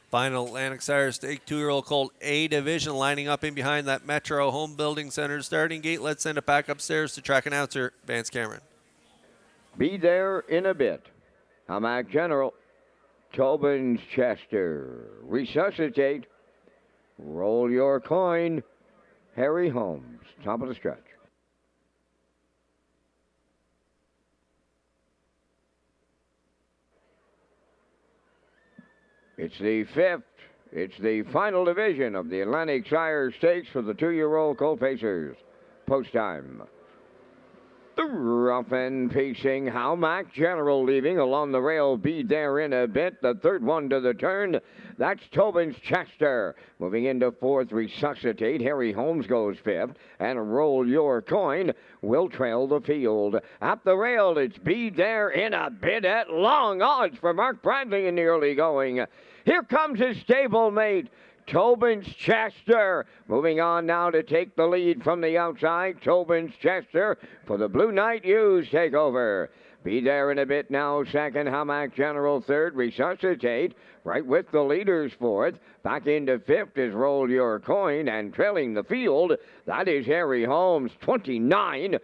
Final Atlantic Sire Stake 2-year-old colt A division lining up in behind that Metro Home Building Center starting gate. Let's send it back upstairs to track announcer Vance Cameron. Be there in a bit. Hamac General, Tobin's Chester, Resuscitate, Roll Your Coin, Harry Holmes, top of the stretch. It's the fifth. It's the final division of the Atlantic Sire Stakes for the 2-year-old colt pacers. Post time. The rough and pacing Hamac General leaving along the rail. Be there in a bit. The third one to the turn. That's Tobin's Chester. Moving into fourth, Resuscitate. Harry Holmes goes fifth. And Roll Your Coin will trail the field. At the rail, it's Be There in a Bit at long odds for Mark Bradley in the early going. Here comes his stablemate, Tobin's Chester. Moving on now to take the lead from the outside. Tobin's Chester for the Blue Knight Hughes takeover. Be there in a bit now. Second, Hamac General third. Resuscitate right with the leaders fourth. Back into fifth is Roll Your Coin. And trailing the field, that is Harry Holmes. 29-4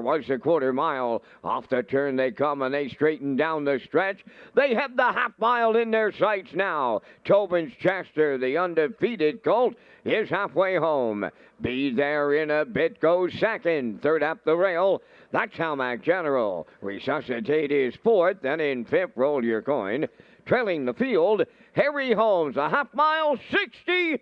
was the quarter mile. Off the turn they come and they straighten down the stretch. They have the half mile in their sights now. Tobin's Chester, the undefeated colt, is halfway home. Be there in a bit goes second. Third up the rail, that's Hamac General. Resuscitate is fourth. Then in fifth, Roll Your Coin. Trailing the field, Harry Holmes, a half mile, 60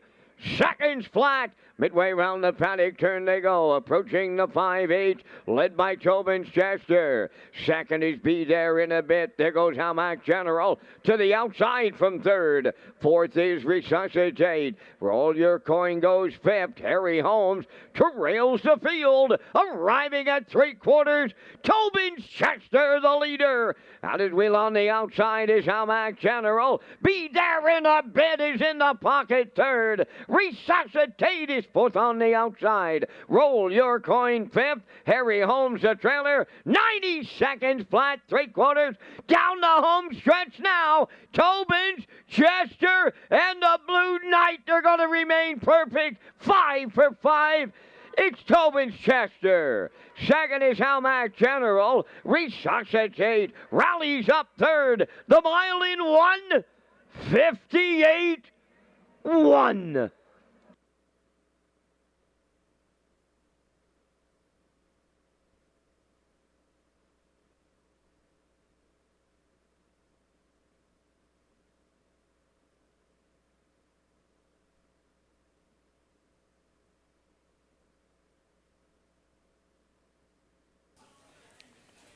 seconds flat. Midway round the paddock turn they go, approaching the 5-8, led by Tobin's Chester. Second is Be There in a Bit. There goes Hamac General to the outside from third. Fourth is Resuscitate. Roll Your Coin goes fifth. Harry Holmes trails the field, arriving at three-quarters. Tobin's Chester, the leader. At his wheel on the outside is Hamac General. Be There in a Bit is in the pocket third. Resuscitate is fourth on the outside. Roll Your Coin fifth. Harry Holmes the trailer. 90 seconds flat, three-quarters. Down the home stretch now. Tobin's Chester and the Blue Knight are going to remain perfect. 5 for 5. It's Tobin's Chester. Second is Hamac General. Resuscitate rallies up third. The mile in 1:58.1.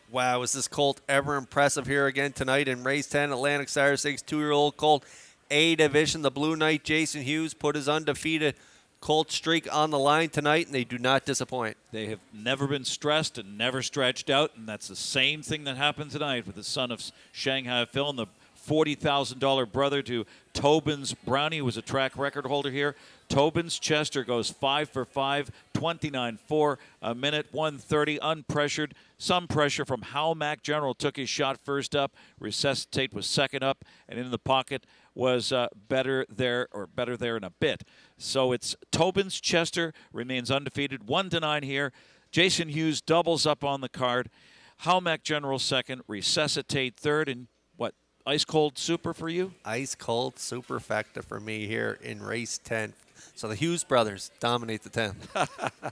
Wow, is this colt ever impressive here again tonight in race 10, Atlantic Sire Stakes 2-year-old colt A division. The Blue Knight Jason Hughes put his undefeated colt streak on the line tonight, and they do not disappoint. They have never been stressed and never stretched out, and that's the same thing that happened tonight with the son of Shanghai Phil and the $40,000 brother to Tobin's Brownie, who was a track record holder here. Tobin's Chester goes 5 for 5, 29.4, a minute, 1:30, unpressured. Some pressure from Hamac General took his shot first up. Resuscitate was second up, and in the pocket was better there in a bit. So it's Tobin's Chester remains undefeated, 1-9 here. Jason Hughes doubles up on the card. Hamac General second, Resuscitate third, and what, ice cold super for you? Ice cold superfecta for me here in race 10. So the Hughes brothers dominate the 10th.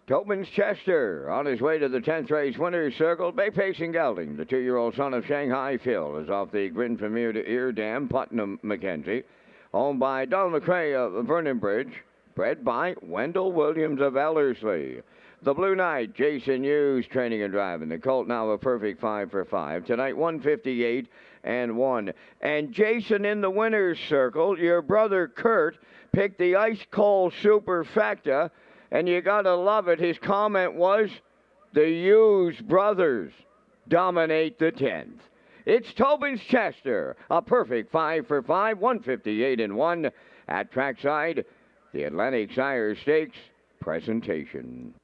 Tobin's Chester on his way to the 10th race winner's circle. Bay Pacing Gelding, the 2-year-old son of Shanghai Phil, is off the grin from ear to ear dam. Putnam Mackenzie, owned by Donald McCrae of Vernon Bridge, bred by Wendell Williams of Ellerslie. The Blue Knight, Jason Hughes, training and driving. The colt now a perfect 5 for 5. Tonight, 158 and 1. And Jason in the winner's circle, your brother Kurt picked the Ice Cold Superfecta, and you gotta love it. His comment was, the Hughes brothers dominate the 10th. It's Tobin's Chester, a perfect 5 for 5, 158 and 1 at trackside. The Atlantic Sire Stakes presentation.